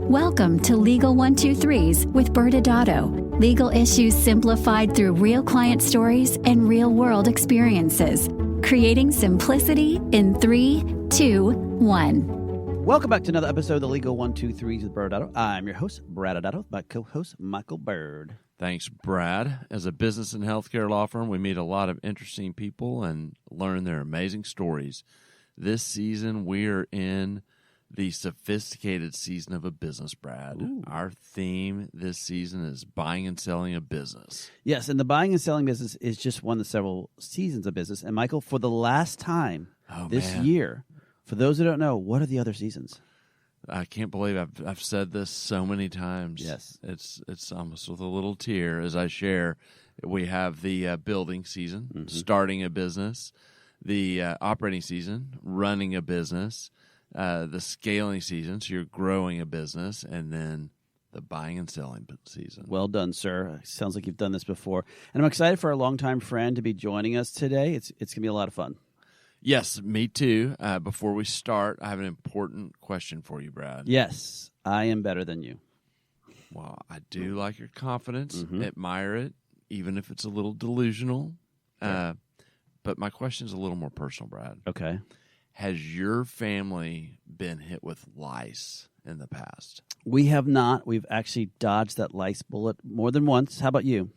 Welcome to Legal 123s with ByrdAdatto. Legal issues simplified through real client stories and real-world experiences. Creating simplicity in 3, 2, 1. Welcome back to another episode of the Legal 123s with ByrdAdatto. I'm your host, ByrdAdatto, my co-host, Michael Byrd. Thanks, Brad. As a business and healthcare law firm, we meet a lot of interesting people and learn their amazing stories. This season, we are in the sophisticated season of a business, Brad. Ooh. Our theme this season is buying and selling a business. Yes, and the buying and selling business is just one of the several seasons of business. And Michael, for the last time this year, for those who don't know, what are the other seasons? I can't believe I've said this so many times. Yes. It's almost with a little tear as I share. We have the building season, starting a business, the operating season, running a business, the scaling season, so you're growing a business, and then the buying and selling season. Well done, sir. Sounds like you've done this before. And I'm excited for our longtime friend to be joining us today. It's going to be a lot of fun. Yes, me too. Before we start, I have an important question for you, Brad. Yes, I am better than you. Well, I do like your confidence, admire it, even if it's a little delusional. But my question is a little more personal, Brad. Okay. Has your family been hit with lice in the past? We have not. We've actually dodged that lice bullet more than once. How about you?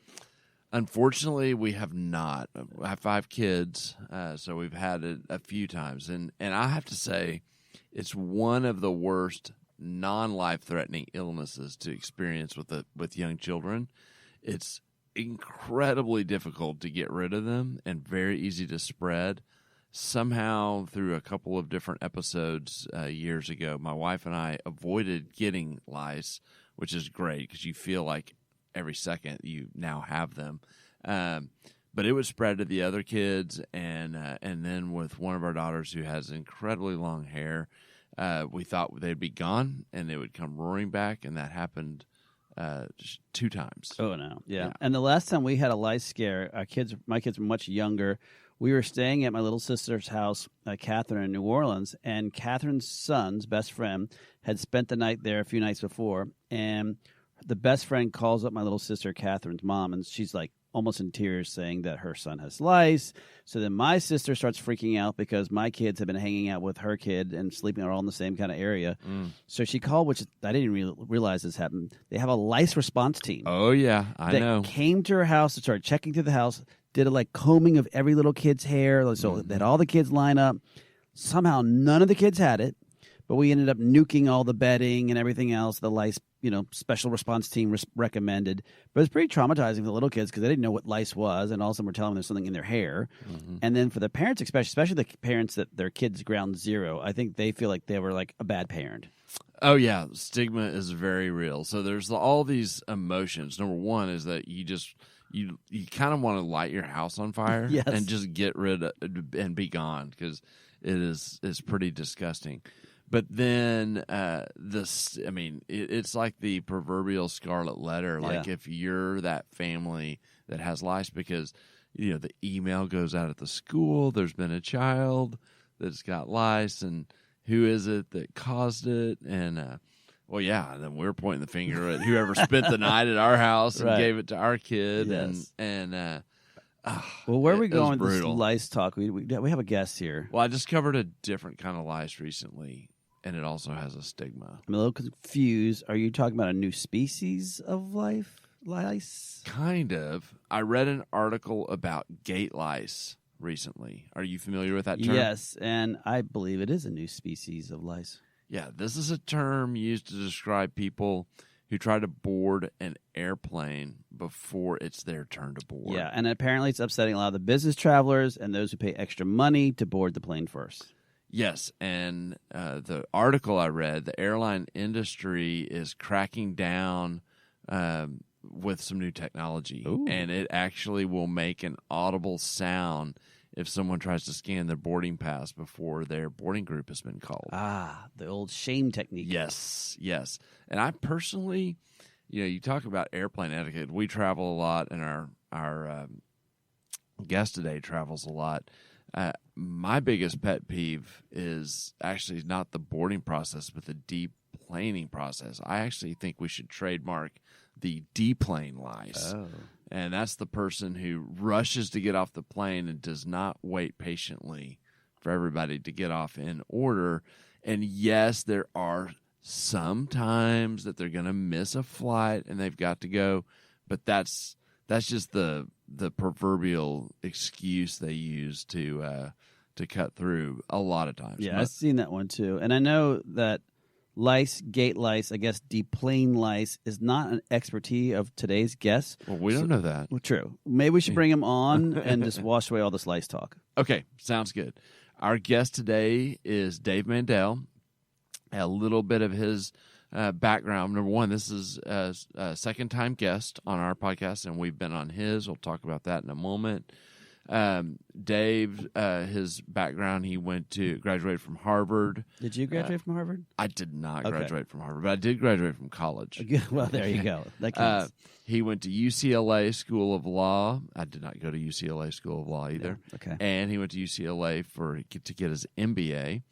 Unfortunately, we have not. I have 5 kids, so we've had it a few times. And I have to say, it's one of the worst non-life-threatening illnesses to experience with young children. It's incredibly difficult to get rid of them and very easy to spread. Somehow, through a couple of different episodes years ago, my wife and I avoided getting lice, which is great because you feel like every second you now have them. But it would spread to the other kids, and then with one of our daughters who has incredibly long hair, we thought they'd be gone, and they would come roaring back, and that happened just 2 times. Oh, no. Yeah. And the last time we had a lice scare, my kids were much younger. We were staying at my little sister's house, Catherine, in New Orleans, and Catherine's son's best friend had spent the night there a few nights before, and the best friend calls up my little sister, Catherine's mom, and she's like almost in tears saying that her son has lice. So then my sister starts freaking out because my kids have been hanging out with her kid and sleeping all in the same kind of area. So she called, which I didn't realize this happened. They have a lice response team. Oh, yeah, I know. Came to her house and started checking through the house, did a combing of every little kid's hair. So that all the kids line up. Somehow none of the kids had it, but we ended up nuking all the bedding and everything else. The lice, special response team recommended. But it's pretty traumatizing for the little kids because they didn't know what lice was, and all of a sudden we're telling them there's something in their hair. And then for the parents, especially the parents that their kids ground zero, I think they feel like they were like a bad parent. Oh, yeah. Stigma is very real. So there's all these emotions. Number one is that you kind of want to light your house on fire and just get rid of and be gone because it's pretty disgusting. But then it's like the proverbial scarlet letter. Like if you're that family that has lice because, the email goes out at the school, there's been a child that's got lice, and who is it that caused it? And, then we're pointing the finger at whoever spent the night at our house and gave it to our kid. Yes. Well, where are we going with this lice talk? We have a guest here. Well, I discovered a different kind of lice recently, and it also has a stigma. I'm a little confused. Are you talking about a new species of lice? Kind of. I read an article about gate lice recently. Are you familiar with that term? Yes, and I believe it is a new species of lice. Yeah, this is a term used to describe people who try to board an airplane before it's their turn to board. Yeah, and apparently it's upsetting a lot of the business travelers and those who pay extra money to board the plane first. Yes, and the article I read, the airline industry is cracking down with some new technology. Ooh. And it actually will make an audible sound if someone tries to scan their boarding pass before their boarding group has been called. Ah, the old shame technique. Yes. And I personally, you talk about airplane etiquette. We travel a lot, and our guest today travels a lot. My biggest pet peeve is actually not the boarding process, but the deep deplaning process. I actually think we should trademark the deplane lice. Oh. And that's the person who rushes to get off the plane and does not wait patiently for everybody to get off in order. And yes, there are some times that they're going to miss a flight and they've got to go, but that's just the proverbial excuse they use to cut through a lot of times. Yeah, I've seen that one too. And I know that lice, gate lice, I guess deplane lice is not an expertise of today's guests. Well, we don't know that. Well, true. Maybe we should bring him on and just wash away all this lice talk. Okay, sounds good. Our guest today is Dave Mandell. A little bit of his background. Number one, this is a second-time guest on our podcast, and we've been on his. We'll talk about that in a moment. Dave, his background, he graduated from Harvard. Did you graduate from Harvard? I did not graduate from Harvard, but I did graduate from college. Well, there you go. That counts. He went to UCLA School of Law. I did not go to UCLA School of Law either. Yeah, okay. And he went to UCLA to get his MBA.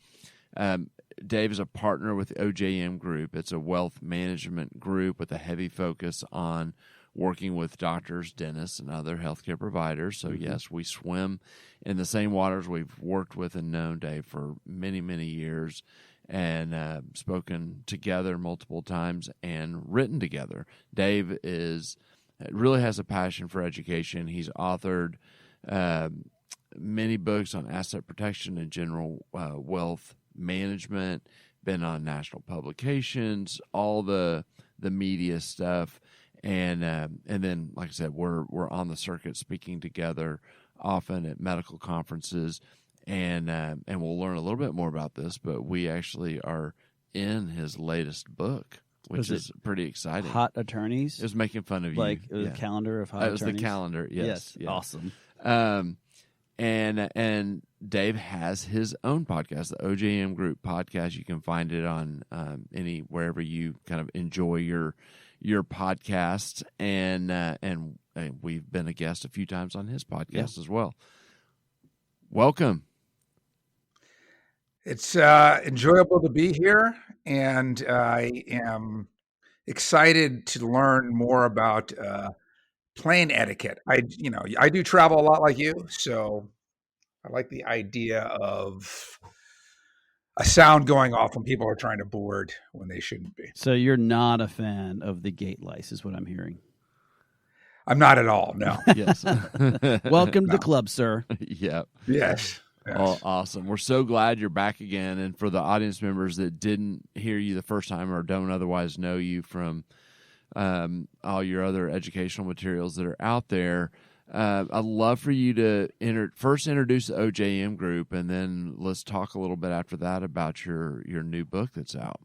Dave is a partner with OJM Group. It's a wealth management group with a heavy focus on working with doctors, dentists, and other healthcare providers. So, yes, we swim in the same waters. We've worked with and known Dave for many, many years and spoken together multiple times and written together. Dave really has a passion for education. He's authored many books on asset protection and general wealth management, been on national publications, all the media stuff. And then, like I said, we're on the circuit speaking together often at medical conferences, and we'll learn a little bit more about this. But we actually are in his latest book, which is pretty exciting. Hot Attorneys? It was making fun of you. Like it was a calendar of hot attorneys? It was the calendar, yes. Yeah. Awesome. And Dave has his own podcast, the OJM Group podcast. You can find it on wherever you kind of enjoy your podcast, and we've been a guest a few times on his podcast as well. Welcome. It's enjoyable to be here, and I am excited to learn more about plane etiquette. I do travel a lot like you, so I like the idea of a sound going off when people are trying to board when they shouldn't be. So you're not a fan of the gate lice, is what I'm hearing. I'm not at all. No. Yes. Welcome to the club, sir. Yep. Yes. Oh, awesome. We're so glad you're back again. And for the audience members that didn't hear you the first time or don't otherwise know you from all your other educational materials that are out there, I'd love for you to first introduce the OJM Group, and then let's talk a little bit after that about your new book that's out.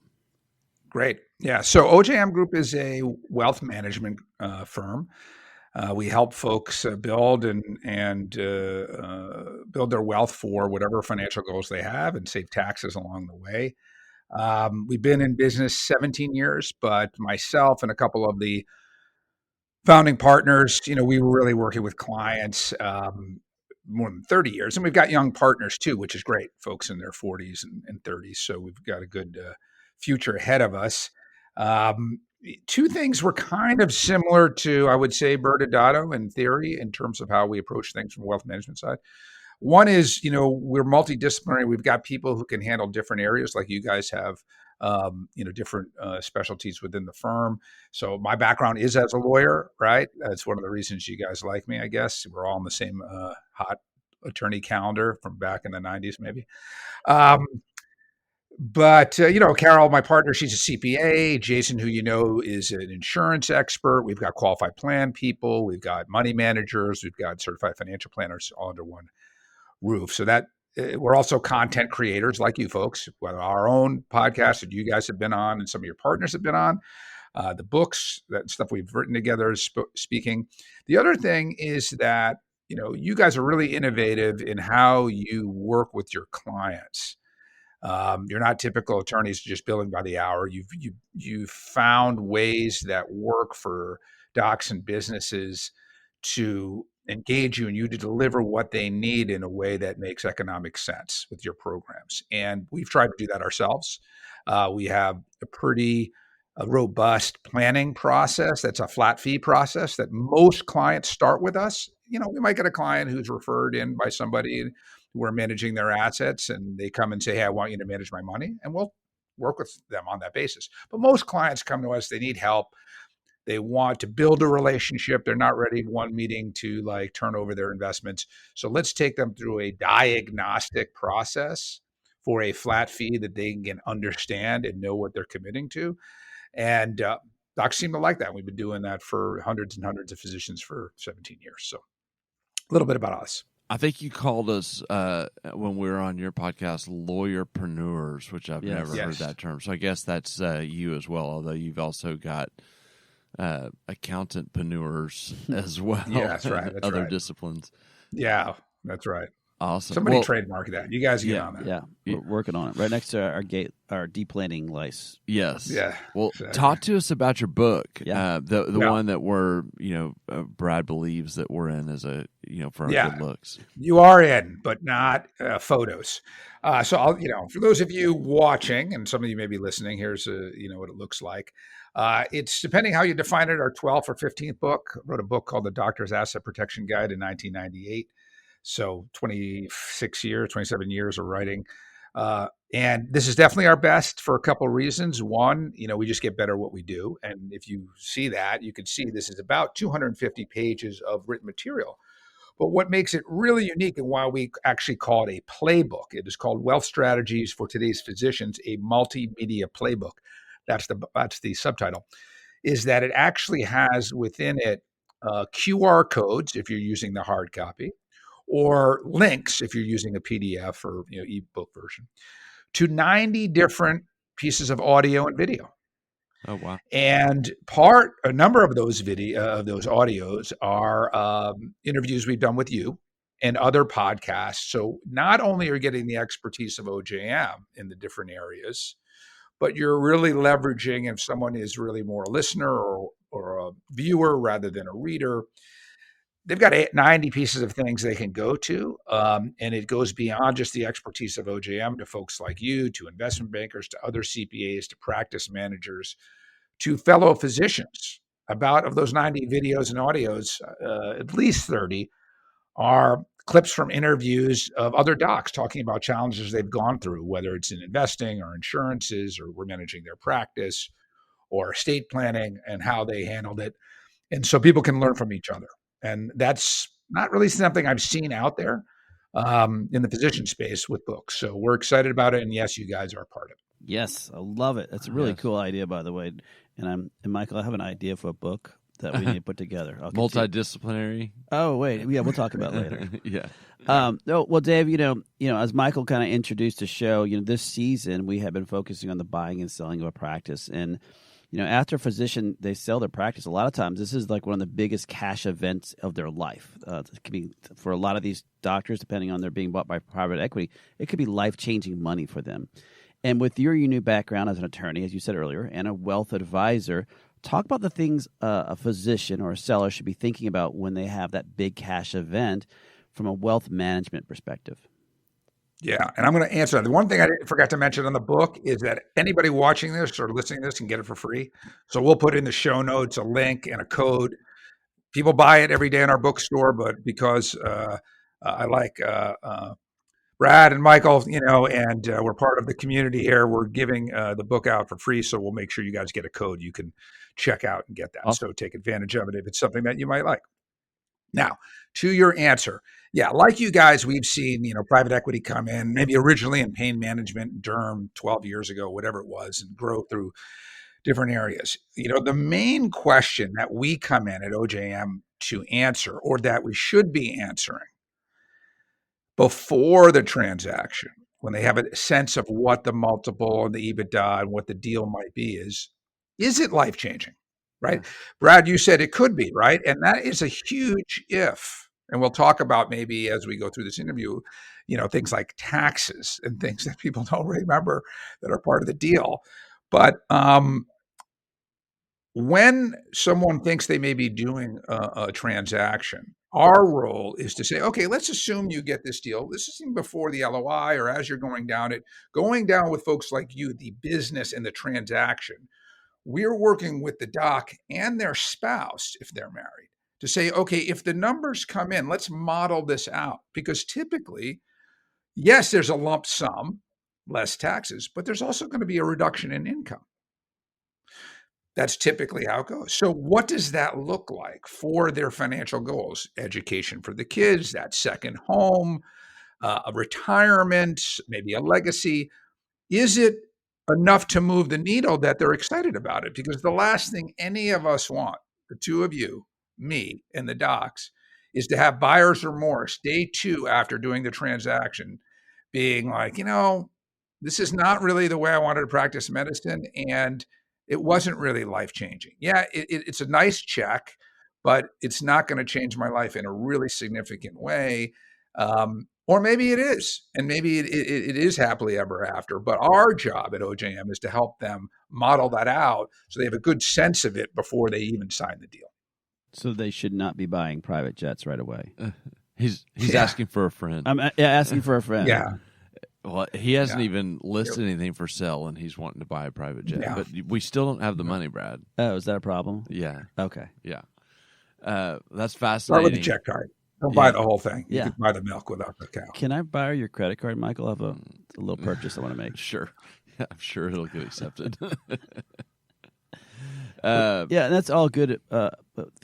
Great. Yeah. So OJM Group is a wealth management firm. We help folks build and build their wealth for whatever financial goals they have and save taxes along the way. We've been in business 17 years, but myself and a couple of the founding partners, we were really working with clients more than 30 years. And we've got young partners too, which is great, folks in their 40s and 30s. So we've got a good future ahead of us. Two things were kind of similar to, I would say, ByrdAdatto in theory in terms of how we approach things from the wealth management side. One is, we're multidisciplinary. We've got people who can handle different areas like you guys have, different specialties within the firm. So my background is as a lawyer, right? That's one of the reasons you guys like me, I guess. We're all on the same hot attorney calendar from back in the 90s, maybe. But Carol, my partner, she's a CPA. Jason, who is an insurance expert. We've got qualified plan people. We've got money managers. We've got certified financial planners all under one roof. So that we're also content creators like you folks, whether our own podcast that you guys have been on and some of your partners have been on, the books, that stuff we've written together is speaking. The other thing is that, you guys are really innovative in how you work with your clients. You're not typical attorneys just billing by the hour. You've found ways that work for docs and businesses to engage you and you to deliver what they need in a way that makes economic sense with your programs. And we've tried to do that ourselves. We have a pretty robust planning process. That's a flat fee process that most clients start with us. We might get a client who's referred in by somebody who we're managing their assets, and they come and say, hey, I want you to manage my money, and we'll work with them on that basis. But most clients come to us, they need help. They want to build a relationship. They're not ready one meeting to like turn over their investments. So let's take them through a diagnostic process for a flat fee that they can understand and know what they're committing to. And docs seem to like that. We've been doing that for hundreds and hundreds of physicians for 17 years. So a little bit about us. I think you called us when we were on your podcast lawyerpreneurs, which I've never heard that term. So I guess that's you as well, although you've also got accountantpreneurs as well. Yeah, that's right. That's other right. disciplines. Yeah, that's right. Awesome. Somebody trademark that. You guys get on that. Yeah, we're working on it. Right next to our deep planning license. Yes. Yeah. Well, talk to us about your book. Yeah. The one that we're, Brad believes that we're in as a, for our good looks. You are in, but not photos. So I'll, for those of you watching, and some of you may be listening, here's what it looks like. It's depending how you define it, our 12th or 15th book. I wrote a book called The Doctor's Asset Protection Guide in 1998. So 27 years of writing. And this is definitely our best for a couple of reasons. One, we just get better at what we do. And if you see that, you can see this is about 250 pages of written material. But what makes it really unique and why we actually call it a playbook, it is called Wealth Strategies for Today's Physicians, a multimedia playbook. That's the subtitle, is that it actually has within it QR codes if you're using the hard copy, or links if you're using a PDF or ebook version, to 90 different pieces of audio and video. Oh wow! And a number of those audios are interviews we've done with you and other podcasts. So not only are you getting the expertise of OJM in the different areas, but you're really leveraging, if someone is really more a listener or a viewer rather than a reader, they've got 90 pieces of things they can go to. And it goes beyond just the expertise of OJM to folks like you, to investment bankers, to other CPAs, to practice managers, to fellow physicians. About of those 90 videos and audios, at least 30 are clips from interviews of other docs talking about challenges they've gone through, whether it's in investing or insurances, or we're managing their practice or estate planning and how they handled it. And so people can learn from each other. And that's not really something I've seen out there in the physician space with books. So we're excited about it. And yes, you guys are part of it. Yes, I love it. That's a really cool idea, by the way. And Michael, I have an idea for a book that we need to put together. Multidisciplinary. Oh, wait. Yeah, we'll talk about it later. Yeah. Well, Dave, as Michael kind of introduced the show, this season we have been focusing on the buying and selling of a practice. And, after a physician, they sell their practice, a lot of times this is like one of the biggest cash events of their life. It could be for a lot of these doctors, depending on they're being bought by private equity, it could be life-changing money for them. And with your unique background as an attorney, as you said earlier, and a wealth advisor, talk about the things a physician or a seller should be thinking about when they have that big cash event from a wealth management perspective. Yeah, and I'm going to answer that. The one thing I forgot to mention on the book is that anybody watching this or listening to this can get it for free. So we'll put in the show notes a link and a code. People buy it every day in our bookstore, but because I like Brad and Michael, and we're part of the community here, we're giving the book out for free. So we'll make sure you guys get a code you can check out and get that. Awesome. So take advantage of it if it's something that you might like. Now, to your answer. Yeah, like you guys, we've seen, private equity come in, maybe originally in pain management, derm 12 years ago, whatever it was, and grow through different areas. The main question that we come in at OJM to answer, or that we should be answering before the transaction, when they have a sense of what the multiple and the EBITDA and what the deal might be, is it life-changing, right? Yeah. Brad, you said it could be, right? And that is a huge if. And we'll talk about maybe as we go through this interview, things like taxes and things that people don't remember that are part of the deal. But when someone thinks they may be doing a transaction, Our role is to say, okay, let's assume you get this deal. This is even before the LOI or as you're going down with folks like you, the business and the transaction. We're working with the doc and their spouse, if they're married, to say, okay, if the numbers come in, let's model this out. Because typically, yes, there's a lump sum, less taxes, but there's also going to be a reduction in income. That's typically how it goes. So what does that look like for their financial goals? Education for the kids, that second home, a retirement, maybe a legacy. Is it enough to move the needle that they're excited about it? Because the last thing any of us want, the two of you, me, and the docs, is to have buyer's remorse day 2 after doing the transaction, being like, this is not really the way I wanted to practice medicine, and it wasn't really life-changing. Yeah, it's a nice check, but it's not going to change my life in a really significant way. Or maybe it is, and maybe it is happily ever after. But our job at OJM is to help them model that out so they have a good sense of it before they even sign the deal. So they should not be buying private jets right away. He's asking for a friend. I'm asking for a friend. Yeah. Well, he hasn't even listed anything for sale, and he's wanting to buy a private jet. Yeah. But we still don't have the money, Brad. Oh, is that a problem? Yeah. Okay. Yeah. That's Start fascinating. with the check card. Don't buy the whole thing. You Yeah. can buy the milk without the cow. Can I borrow your credit card, Michael? I have a little purchase I want to make. Sure. I'm sure it'll get accepted. Yeah, that's all good.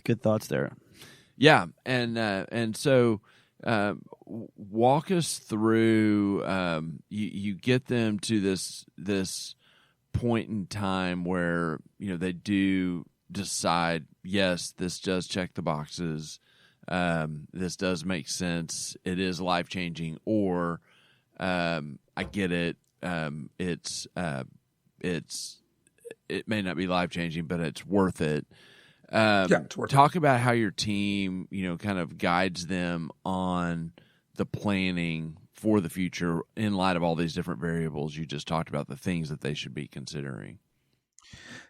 Good thoughts there. Yeah, and so walk us through. You get them to this point in time where they do decide, yes, this does check the boxes. This does make sense. It is life changing, or I get it. It may not be life changing, but it's worth it. It's worth Talk about how your team, kind of guides them on the planning for the future in light of all these different variables you just talked about, the things that they should be considering.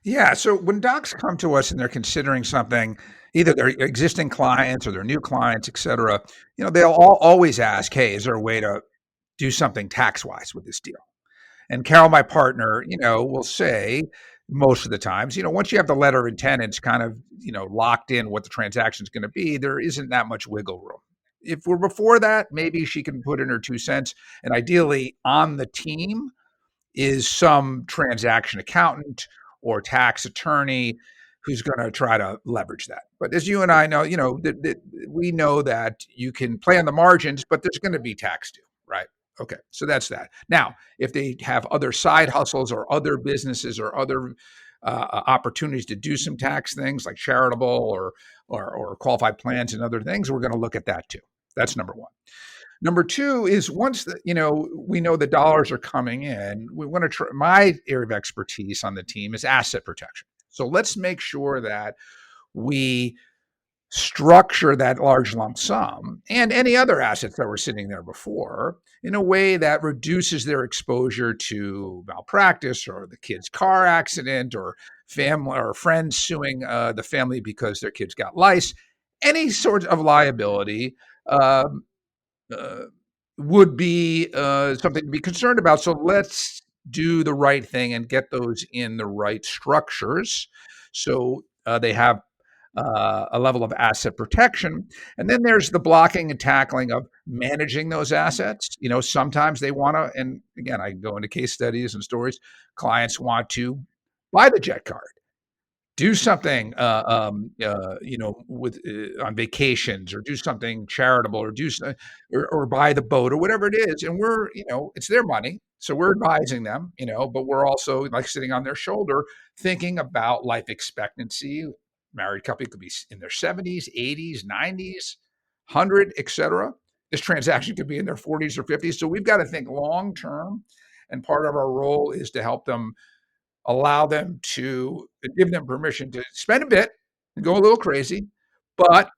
Yeah. So when docs come to us and they're considering something, either their existing clients or their new clients, et cetera, they'll always ask, hey, is there a way to do something tax-wise with this deal? And Carol, my partner, will say most of the times, once you have the letter of intent, it's kind of, locked in what the transaction is going to be. There isn't that much wiggle room. If we're before that, maybe she can put in her 2 cents. And ideally on the team is some transaction accountant or tax attorney who's going to try to leverage that. But as you and I know, we know that you can play on the margins, but there's going to be tax due, right? Okay, so that's that. Now, if they have other side hustles or other businesses or other opportunities to do some tax things like charitable or qualified plans and other things, we're going to look at that too. That's number one. Number two is once we know the dollars are coming in, we want to my area of expertise on the team is asset protection. So let's make sure that we structure that large lump sum and any other assets that were sitting there before in a way that reduces their exposure to malpractice or the kid's car accident or family or friends suing the family because their kids got lice. Any sort of liability would be something to be concerned about. So let's do the right thing and get those in the right structures so they have a level of asset protection. And then there's the blocking and tackling of managing those assets. Sometimes they want to, and again, I can go into case studies and stories, clients want to buy the jet card, do something, with on vacations, or do something charitable, or or buy the boat, or whatever it is. And we're, it's their money, so we're advising them, but we're also like sitting on their shoulder, thinking about life expectancy. Married couple could be in their 70s, 80s, 90s, 100, et cetera. This transaction could be in their 40s or 50s. So we've got to think long term, and part of our role is to help them, allow them to give them permission to spend a bit and go a little crazy, but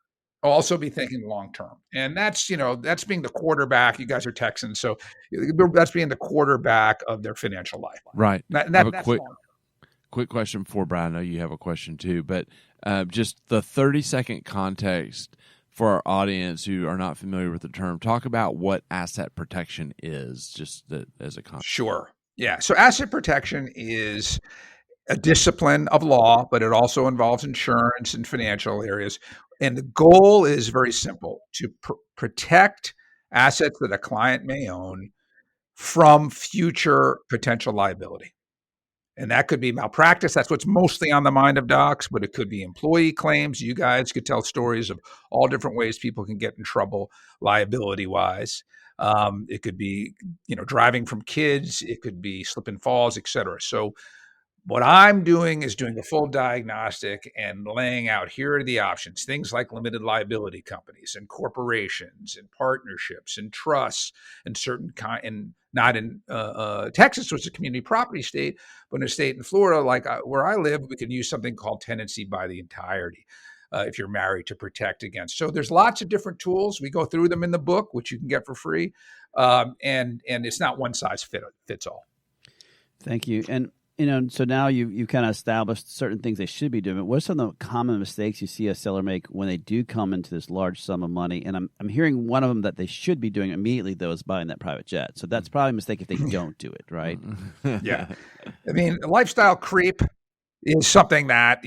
also be thinking long term. And that's being the quarterback. You guys are Texans, so that's being the quarterback of their financial life. Right. That's quick question for Brian. I know you have a question too, but just the 30-second context for our audience who are not familiar with the term, talk about what asset protection is, just as a concept. Sure. Yeah. So asset protection is a discipline of law, but it also involves insurance and financial areas. And the goal is very simple: to protect assets that a client may own from future potential liability. And that could be malpractice. That's what's mostly on the mind of docs, but it could be employee claims. You guys could tell stories of all different ways people can get in trouble liability wise. It could be, driving from kids. It could be slip and falls, et cetera. So what I'm doing is doing a full diagnostic and laying out, here are the options, things like limited liability companies and corporations and partnerships and trusts and certain kind, and not in Texas, which is a community property state, but in a state in Florida, like where I live, we can use something called tenancy by the entirety. If you're married, to protect against. So there's lots of different tools. We go through them in the book, which you can get for free. And it's not one size fits all. Thank you. And so now you kind of established certain things they should be doing. But what are some of the common mistakes you see a seller make when they do come into this large sum of money? And I'm hearing one of them that they should be doing immediately, though, is buying that private jet. So that's probably a mistake if they don't do it, right? Yeah. I mean, lifestyle creep is something that,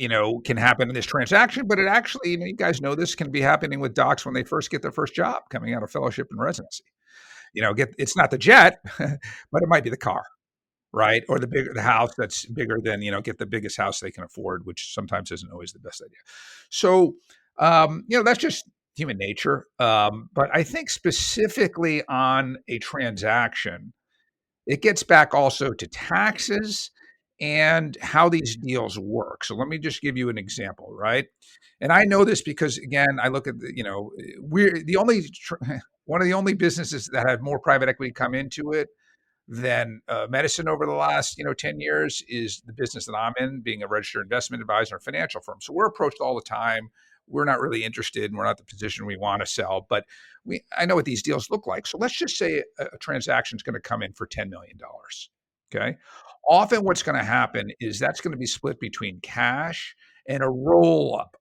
can happen in this transaction, but it actually, you guys know this, can be happening with docs when they first get their first job coming out of fellowship and residency. It's not the jet, but it might be the car. Right. Or the house that's bigger than, get the biggest house they can afford, which sometimes isn't always the best idea. So, that's just human nature. But I think specifically on a transaction, it gets back also to taxes and how these deals work. So let me just give you an example, right? And I know this because, again, I look at we're the only one of the only businesses that have more private equity come into it than medicine over the last 10 years is the business that I'm in, being a registered investment advisor and financial firm. So we're approached all the time. We're not really interested, and we're not the position we want to sell, but I know what these deals look like. So let's just say a transaction is going to come in for $10 million. Okay. Often what's going to happen is that's going to be split between cash and a roll up,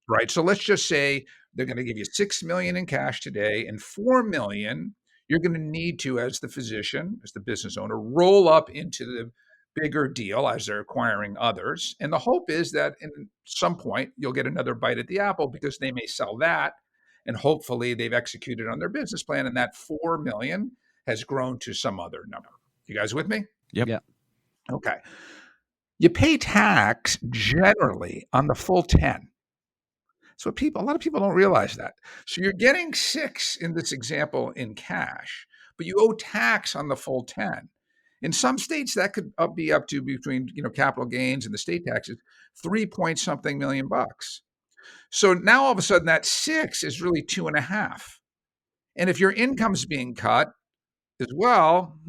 right? So let's just say they're going to give you $6 million in cash today, and $4 million you're going to need to, as the physician, as the business owner, roll up into the bigger deal as they're acquiring others. And the hope is that in some point you'll get another bite at the apple, because they may sell that, and hopefully they've executed on their business plan, and that $4 million has grown to some other number. You guys with me? Yep. Yeah. Okay. You pay tax generally on the full 10. So a lot of people don't realize that. So you're getting 6 in this example in cash, but you owe tax on the full 10. In some states, that could be up to, between capital gains and the state taxes, 3-point-something million bucks. So now all of a sudden that 6 is really 2.5. And if your income's being cut as well,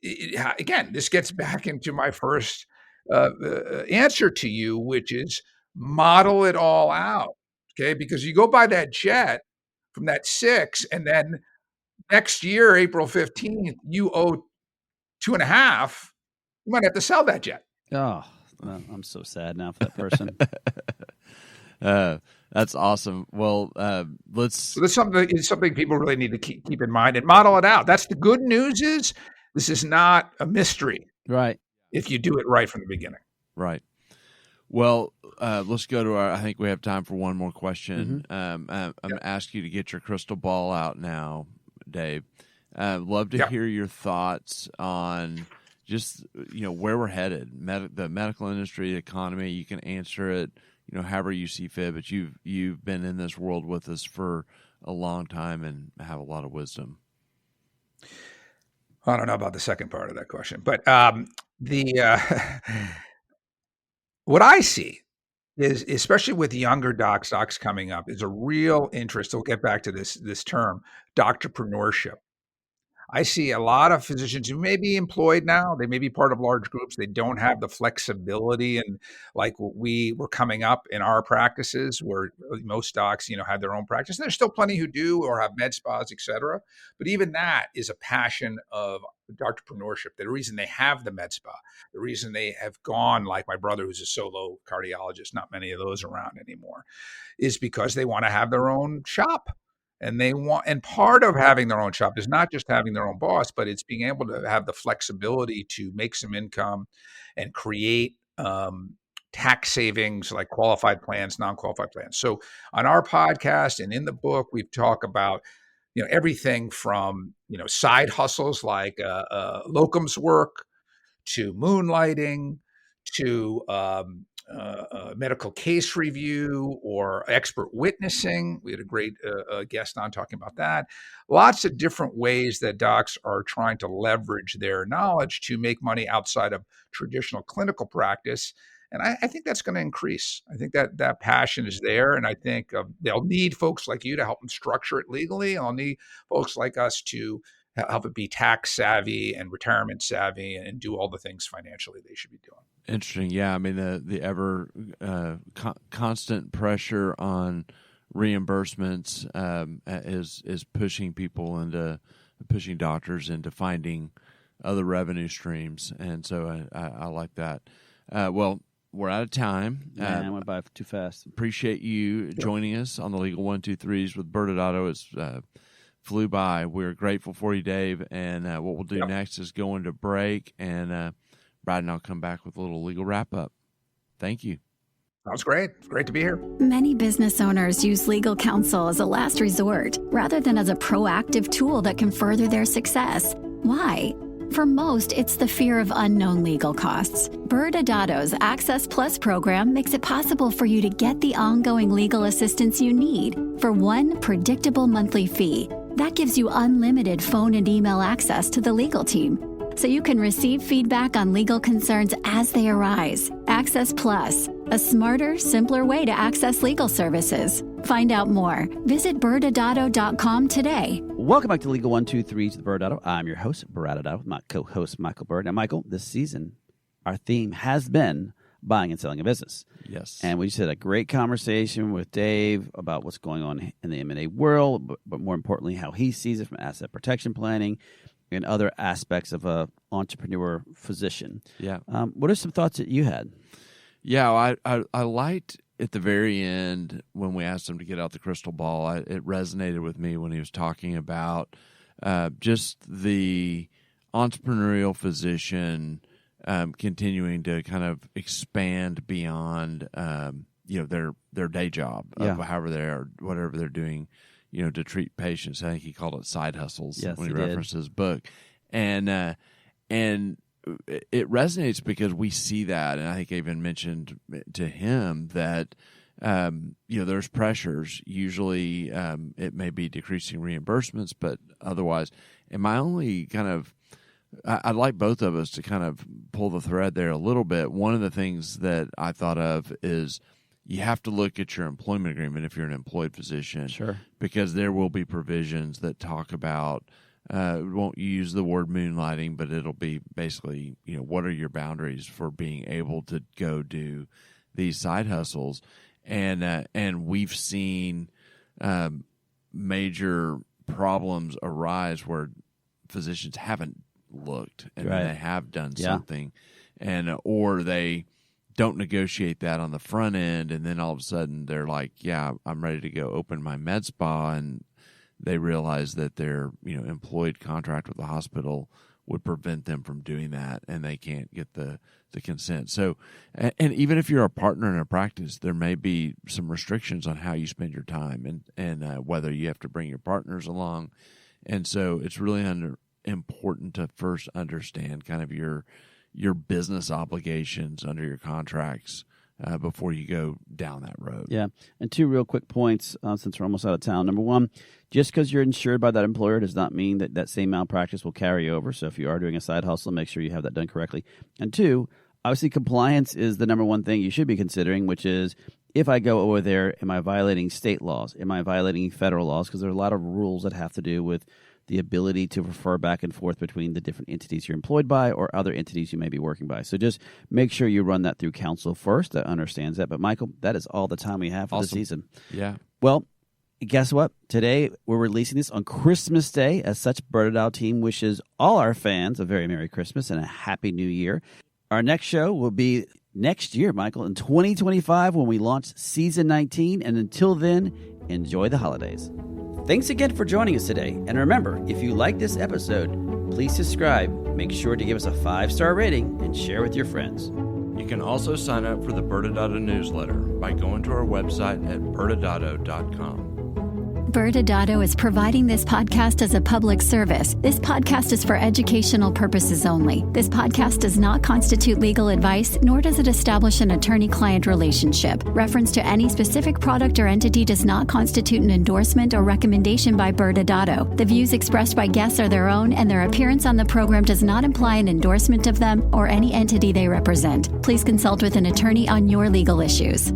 again, this gets back into my first answer to you, which is model it all out. Okay. Because you go buy that jet from that 6, and then next year, April 15th, you owe 2.5. You might have to sell that jet. Oh, well, I'm so sad now for that person. That's awesome. Well, So that's something people really need to keep in mind and model it out. That's the good news is this is not a mystery. Right. If you do it right from the beginning. Right. Well, let's go to I think we have time for one more question. I'm going to ask you to get your crystal ball out now, Dave. Love to hear your thoughts on just, where we're headed, the medical industry, the economy. You can answer it, however you see fit, but you've been in this world with us for a long time and have a lot of wisdom. I don't know about the second part of that question, but what I see is, especially with younger docs coming up, is a real interest. We'll get back to this term, doctorpreneurship. I see a lot of physicians who may be employed now. They may be part of large groups. They don't have the flexibility and like we were coming up in our practices where most docs, have their own practice. And there's still plenty who do or have med spas, et cetera. But even that is a passion of entrepreneurship. The reason they have the med spa, the reason they have gone, like my brother, who's a solo cardiologist, not many of those around anymore, is because they want to have their own shop. And part of having their own shop is not just having their own boss, but it's being able to have the flexibility to make some income and create tax savings like qualified plans, non-qualified plans. So on our podcast and in the book, we've talked about everything from side hustles like locums work to moonlighting to medical case review or expert witnessing. We had a great guest on talking about that. Lots of different ways that docs are trying to leverage their knowledge to make money outside of traditional clinical practice. And I think that's going to increase. I think that passion is there. And I think they'll need folks like you to help them structure it legally. I'll need folks like us to help it be tax savvy and retirement savvy and do all the things financially they should be doing. Interesting. Yeah. I mean, the ever constant pressure on reimbursements is pushing pushing doctors into finding other revenue streams. And so I like that. Well, we're out of time. Man, I went by too fast. Appreciate you joining us on the Legal 1-2-3s with ByrdAdatto. It's flew by. We're grateful for you, Dave. And what we'll do next is go into break, and Brad and I'll come back with a little legal wrap up. Thank you. That was great. It's great to be here. Many business owners use legal counsel as a last resort rather than as a proactive tool that can further their success. Why? For most, it's the fear of unknown legal costs. ByrdAdatto's Access Plus program makes it possible for you to get the ongoing legal assistance you need for one predictable monthly fee. That gives you unlimited phone and email access to the legal team, so you can receive feedback on legal concerns as they arise. Access Plus, a smarter, simpler way to access legal services. Find out more. Visit ByrdAdatto.com today. Welcome back to Legal 1-2-3 with ByrdAdatto. I'm your host, ByrdAdatto, with my co-host, Michael Byrd. Now, Michael, this season, our theme has been buying and selling a business. Yes. And we just had a great conversation with Dave about what's going on in the M&A world, but more importantly, how he sees it from asset protection planning and other aspects of a entrepreneur physician. Yeah. What are some thoughts that you had? Yeah, I liked at the very end when we asked him to get out the crystal ball. It resonated with me when he was talking about just the entrepreneurial physician continuing to kind of expand beyond their day job of whatever they're doing, to treat patients. I think he called it side hustles when he referenced his book, and it resonates because we see that, and I think I even mentioned to him that there's pressures. Usually, it may be decreasing reimbursements, but otherwise, and my only kind of I'd like both of us to kind of pull the thread there a little bit. One of the things that I thought of is you have to look at your employment agreement if you're an employed physician. Sure. Because there will be provisions that talk about, won't use the word moonlighting, but it'll be basically, what are your boundaries for being able to go do these side hustles? And we've seen major problems arise where physicians haven't looked and then they have done something, and or they don't negotiate that on the front end, and then all of a sudden they're like, yeah, I'm ready to go open my med spa, and they realize that their employed contract with the hospital would prevent them from doing that, and they can't get the consent. So, and even if you're a partner in a practice, there may be some restrictions on how you spend your time and whether you have to bring your partners along. And so it's really important to first understand kind of your business obligations under your contracts before you go down that road. Yeah. And two real quick points since we're almost out of town. Number one, just because you're insured by that employer does not mean that that same malpractice will carry over. So if you are doing a side hustle, make sure you have that done correctly. And two, obviously compliance is the number one thing you should be considering, which is if I go over there, am I violating state laws? Am I violating federal laws? Because there are a lot of rules that have to do with the ability to refer back and forth between the different entities you're employed by or other entities you may be working by. So just make sure you run that through counsel first that understands that. But Michael, that is all the time we have for the season. Yeah. Well, guess what? Today, we're releasing this on Christmas Day. As such, ByrdAdatto team wishes all our fans a very Merry Christmas and a Happy New Year. Our next show will be next year, Michael, in 2025 when we launch Season 19. And until then, enjoy the holidays. Thanks again for joining us today. And remember, if you like this episode, please subscribe, make sure to give us a 5-star rating, and share with your friends. You can also sign up for the ByrdAdatto newsletter by going to our website at ByrdAdatto.com. ByrdAdatto is providing this podcast as a public service. This podcast is for educational purposes only. This podcast does not constitute legal advice, nor does it establish an attorney-client relationship. Reference to any specific product or entity does not constitute an endorsement or recommendation by ByrdAdatto. The views expressed by guests are their own, and their appearance on the program does not imply an endorsement of them or any entity they represent. Please consult with an attorney on your legal issues.